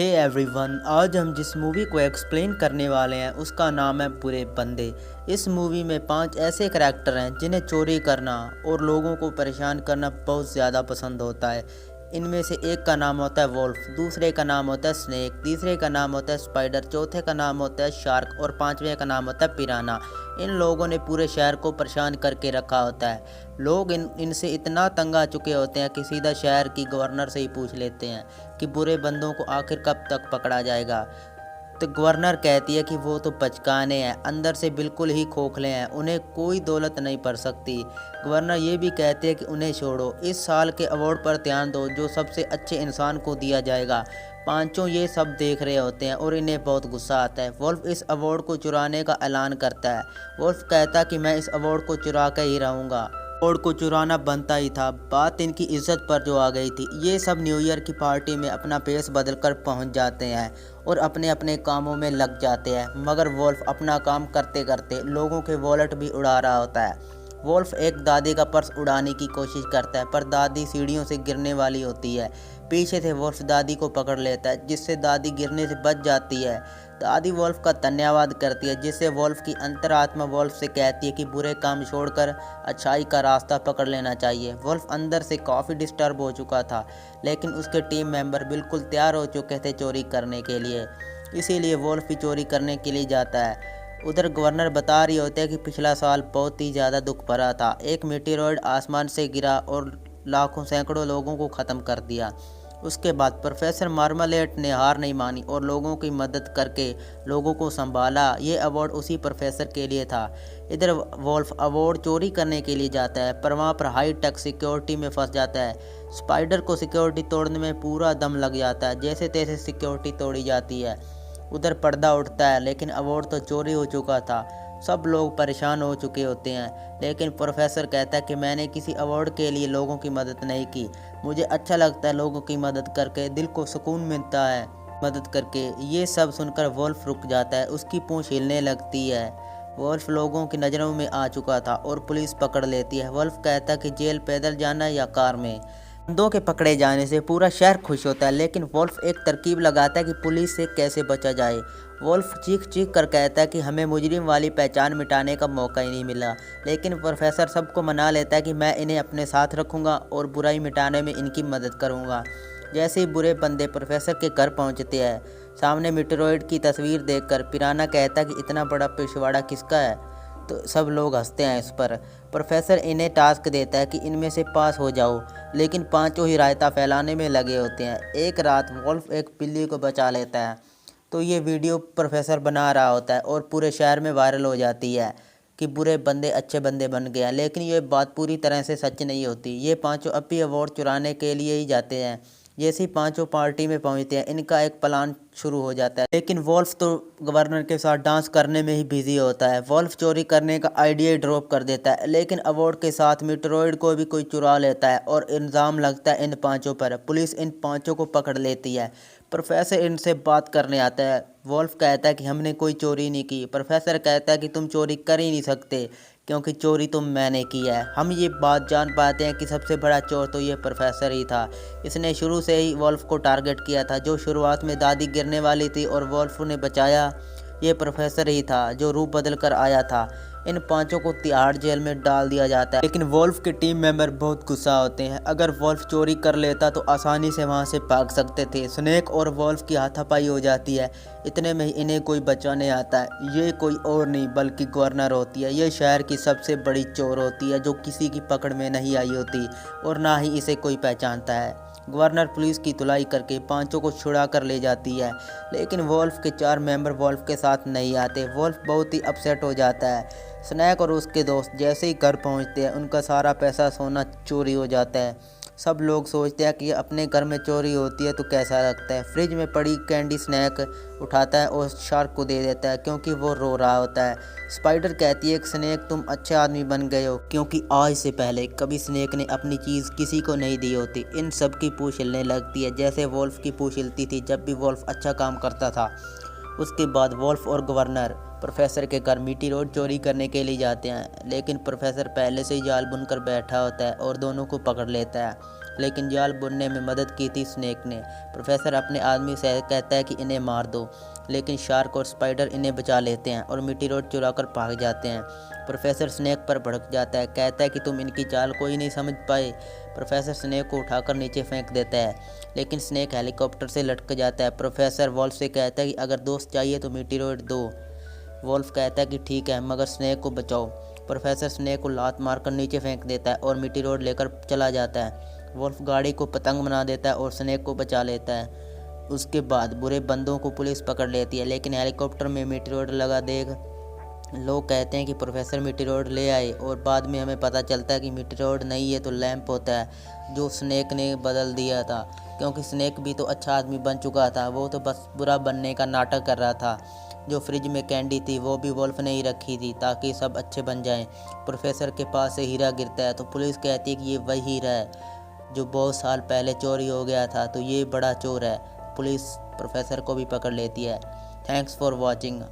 Hey everyone, आज हम जिस मूवी को एक्सप्लेन करने वाले हैं उसका नाम है बुरे बंदे। इस मूवी में 5 ऐसे करैक्टर हैं जिन्हें चोरी करना और लोगों को परेशान करना बहुत ज़्यादा पसंद होता है। इनमें से एक का नाम होता है वोल्फ, दूसरे का नाम होता है स्नेक, तीसरे का नाम होता है स्पाइडर, चौथे का नाम होता है शार्क और पांचवें का नाम होता है पिराना। इन लोगों ने पूरे शहर को परेशान करके रखा होता है। लोग इनसे इतना तंग आ चुके होते हैं कि सीधा शहर की गवर्नर से ही पूछ लेते हैं कि बुरे बंदों को आखिर कब तक पकड़ा जाएगा। तो गवर्नर कहती है कि वो तो बचकाने हैं, अंदर से बिल्कुल ही खोखले हैं, उन्हें कोई दौलत नहीं पड़ सकती। गवर्नर ये भी कहते हैं कि उन्हें छोड़ो, इस साल के अवार्ड पर ध्यान दो जो सबसे अच्छे इंसान को दिया जाएगा। पांचों ये सब देख रहे होते हैं और इन्हें बहुत गुस्सा आता है। वुल्फ इस अवार्ड को चुराने का ऐलान करता है। वुल्फ कहता है कि मैं इस अवार्ड को चुरा के ही रहूँगा। अवार्ड को चुराना बनता ही था, बात इनकी इज्जत पर जो आ गई थी। ये सब न्यू ईयर की पार्टी में अपना पेस बदल कर पहुँच जाते हैं और अपने अपने कामों में लग जाते हैं। मगर वुल्फ अपना काम करते करते लोगों के वॉलेट भी उड़ा रहा होता है। वुल्फ एक दादी का पर्स उड़ाने की कोशिश करता है पर दादी सीढ़ियों से गिरने वाली होती है। पीछे से वुल्फ दादी को पकड़ लेता है जिससे दादी गिरने से बच जाती है। दादी वुल्फ का धन्यवाद करती है जिससे वुल्फ की अंतरात्मा वुल्फ से कहती है कि बुरे काम छोड़कर अच्छाई का रास्ता पकड़ लेना चाहिए। वुल्फ अंदर से काफ़ी डिस्टर्ब हो चुका था लेकिन उसके टीम मेंबर बिल्कुल तैयार हो चुके थे चोरी करने के लिए, इसीलिए वुल्फ भी चोरी करने के लिए जाता है। उधर गवर्नर बता रही होते हैं कि पिछला साल बहुत ही ज़्यादा दुख भरा था। एक मीटेरॉइड आसमान से गिरा और लाखों सैकड़ों लोगों को ख़त्म कर दिया। उसके बाद प्रोफेसर मार्मालेट ने हार नहीं मानी और लोगों की मदद करके लोगों को संभाला। ये अवार्ड उसी प्रोफेसर के लिए था। इधर वुल्फ अवार्ड चोरी करने के लिए जाता है पर वहाँ पर हाई टेक सिक्योरिटी में फंस जाता है। स्पाइडर को सिक्योरिटी तोड़ने में पूरा दम लग जाता है, जैसे तैसे सिक्योरिटी तोड़ी जाती है। उधर पर्दा उठता है लेकिन अवार्ड तो चोरी हो चुका था। सब लोग परेशान हो चुके होते हैं लेकिन प्रोफेसर कहता है कि मैंने किसी अवार्ड के लिए लोगों की मदद नहीं की। मुझे अच्छा लगता है लोगों की मदद करके, दिल को सुकून मिलता है मदद करके। ये सब सुनकर वुल्फ रुक जाता है, उसकी पूंछ हिलने लगती है। वुल्फ लोगों की नज़रों में आ चुका था और पुलिस पकड़ लेती है। वुल्फ कहता है कि जेल पैदल जाना या कार में। बंदों के पकड़े जाने से पूरा शहर खुश होता है लेकिन वुल्फ एक तरकीब लगाता है कि पुलिस से कैसे बचा जाए। वुल्फ चीख चीख कर कहता है कि हमें मुजरिम वाली पहचान मिटाने का मौका ही नहीं मिला, लेकिन प्रोफेसर सबको मना लेता है कि मैं इन्हें अपने साथ रखूँगा और बुराई मिटाने में इनकी मदद करूँगा। जैसे ही बुरे बंदे प्रोफेसर के घर पहुँचते हैं, सामने मीटेरॉइड की तस्वीर देखकर पिराना कहता है कि इतना बड़ा पिछवाड़ा किसका है। तो सब लोग हंसते हैं इस पर। प्रोफेसर इन्हें टास्क देता है कि इनमें से पास हो जाओ, लेकिन पांचों ही रायता फैलाने में लगे होते हैं। एक रात वुल्फ एक बिल्ली को बचा लेता है तो ये वीडियो प्रोफेसर बना रहा होता है और पूरे शहर में वायरल हो जाती है कि बुरे बंदे अच्छे बंदे बन गए हैं। लेकिन ये बात पूरी तरह से सच नहीं होती। ये पांचों अब भी अवार्ड चुराने के लिए ही जाते हैं। जैसे ही पांचों पार्टी में पहुंचते हैं इनका एक प्लान शुरू हो जाता है, लेकिन वुल्फ तो गवर्नर के साथ डांस करने में ही बिजी होता है। वुल्फ चोरी करने का आइडिया ड्रॉप कर देता है लेकिन अवार्ड के साथ मीटेरॉइड को भी कोई चुरा लेता है और इल्ज़ाम लगता है इन पांचों पर। पुलिस इन पांचों को पकड़ लेती है। प्रोफेसर इनसे बात करने आता है। वुल्फ कहता है कि हमने कोई चोरी नहीं की। प्रोफेसर कहता है कि तुम चोरी कर ही नहीं सकते क्योंकि चोरी तो मैंने की है। हम ये बात जान पाते हैं कि सबसे बड़ा चोर तो ये प्रोफेसर ही था। इसने शुरू से ही वुल्फ को टारगेट किया था। जो शुरुआत में दादी गिरने वाली थी और वुल्फ ने बचाया, ये प्रोफेसर ही था जो रूप बदल कर आया था। इन पांचों को तिहाड़ जेल में डाल दिया जाता है लेकिन वुल्फ के टीम मेंबर बहुत गुस्सा होते हैं। अगर वुल्फ चोरी कर लेता तो आसानी से वहां से भाग सकते थे। स्नेक और वुल्फ की हाथापाई हो जाती है। इतने में ही इन्हें कोई बचाने आता है। ये कोई और नहीं बल्कि गवर्नर होती है। ये शहर की सबसे बड़ी चोर होती है जो किसी की पकड़ में नहीं आई होती और ना ही इसे कोई पहचानता है। गवर्नर पुलिस की धुलाई करके पांचों को छुड़ा कर ले जाती है लेकिन वुल्फ के 4 मेंबर वुल्फ के साथ नहीं आते। वुल्फ बहुत ही अपसेट हो जाता है। स्नैक और उसके दोस्त जैसे ही घर पहुंचते हैं उनका सारा पैसा सोना चोरी हो जाता है। सब लोग सोचते हैं कि अपने घर में चोरी होती है तो कैसा लगता है। फ्रिज में पड़ी कैंडी स्नैक उठाता है और शार्क को दे देता है क्योंकि वो रो रहा होता है। स्पाइडर कहती है कि स्नेक तुम अच्छे आदमी बन गए हो क्योंकि आज से पहले कभी स्नेक ने अपनी चीज़ किसी को नहीं दी होती। इन सब की पूंछ हिलने लगती है जैसे वुल्फ की पूंछ हिलती थी जब भी वुल्फ अच्छा काम करता था। उसके बाद वुल्फ और गवर्नर प्रोफेसर के घर मीटेरॉइड चोरी करने के लिए जाते हैं लेकिन प्रोफेसर पहले से ही जाल बुनकर बैठा होता है और दोनों को पकड़ लेता है। लेकिन जाल बुनने में मदद की थी स्नेक ने। प्रोफेसर अपने आदमी से कहता है कि इन्हें मार दो, लेकिन शार्क और स्पाइडर इन्हें बचा लेते हैं और मीटीरोड चुरा कर भाग जाते हैं। प्रोफेसर स्नेक पर भड़क जाता है, कहता है कि तुम इनकी चाल को ही नहीं समझ पाए। प्रोफेसर स्नेक को उठाकर नीचे फेंक देता है, लेकिन स्नेक हेलीकॉप्टर से लटक जाता है। प्रोफेसर वॉल्फ से कहता है कि अगर दोस्त चाहिए तो मीटीरोड दो। वॉल्फ कहता है कि ठीक है, मगर स्नेक को बचाओ। प्रोफेसर स्नेक को लात मारकर नीचे फेंक देता है और मीटीरोड लेकर चला जाता है। वॉल्फ गाड़ी को पतंग बना देता है और स्नेक को बचा लेता है। उसके बाद बुरे बंदों को पुलिस पकड़ लेती है, लेकिन हेलीकॉप्टर में मीटीरोड लगा देख लोग कहते हैं कि प्रोफेसर मीटीरोड ले आए, और बाद में हमें पता चलता है कि मीटीरोड नहीं है तो लैंप होता है जो स्नेक ने बदल दिया था, क्योंकि स्नेक भी तो अच्छा आदमी बन चुका था। वो तो बस बुरा बनने का नाटक कर रहा था। जो फ्रिज में कैंडी थी वो भी वॉल्फ ने ही रखी थी ताकि सब अच्छे बन जाएं। प्रोफेसर के पास से हीरा गिरता है तो पुलिस कहती है कि ये वही हीरा है जो बहुत साल पहले चोरी हो गया था, तो ये बड़ा चोर है। पुलिस प्रोफेसर को भी पकड़ लेती है। Thanks for watching.